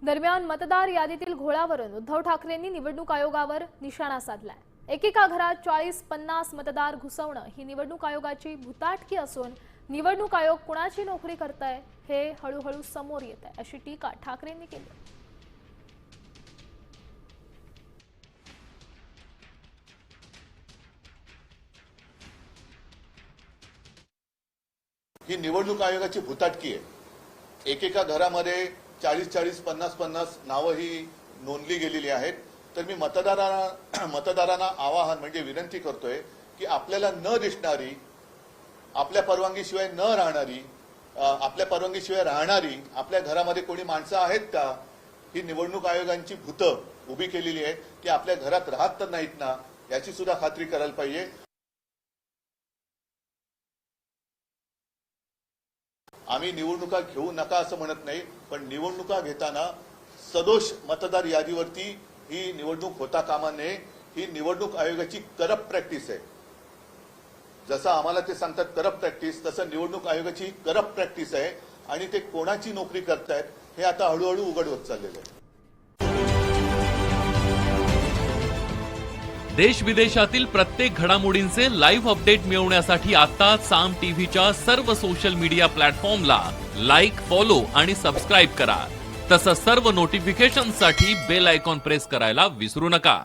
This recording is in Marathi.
दरम्यान मतदार यादीतील घोळावरून उद्धव ठाकरेंनी निवडणूक आयोगावर निशाणा साधलाय। एकेका घरात 40-50 मतदार घुसवणं ही निवडणूक आयोगाची भुताटकी असून निवडणूक आयोग कुणाची नोकरी करताय हे हळूहळू समोर येत आहे, अशी टीका ठाकरेंनी केली। ही निवडणूक आयोगाची भुताटकी आहे। एकेका घरामध्ये 40-40, 50-50 नावं ही नोंदली गेलेली आहेत। तर मी मतदारांना आवाहन म्हणजे विनंती करतोय की आपल्याला न दिसणारी, आपल्या परवानगीशिवाय न राहणारी, आपल्या परवानगीशिवाय राहणारी आपल्या घरामध्ये कोणी माणसं आहेत का, ही निवडणूक आयोगांची भूतं उभी केलेली आहेत की आपल्या घरात राहत तर नाहीत ना, याची सुद्धा खात्री करायला पाहिजे। आम्ही निवडणुका घेऊ नका असं म्हणत नाही, पण निवडणुका घेताना सदोष मतदार यादीवरती ही निवडणूक होता कामा नये। ही निवडणूक आयोगाची करप्ट प्रॅक्टिस आहे। जसं आम्हाला ते सांगतात करप्ट प्रॅक्टिस, तसं निवडणूक आयोगाची करप्ट प्रॅक्टिस आहे आणि ते कोणाची नोकरी करतायत हे आता हळूहळू उघड होत चाललेलं आहे। देश विदेशातील प्रत्येक घडामोडींचे लाईव्ह अपडेट मिळवण्यासाठी आता साम टीव्हीच्या सर्व सोशल मीडिया प्लॅटफॉर्मला लाईक, फॉलो आणि सबस्क्राईब करा। तसंच सर्व नोटिफिकेशनसाठी बेल आयकॉन प्रेस करायला विसरू नका।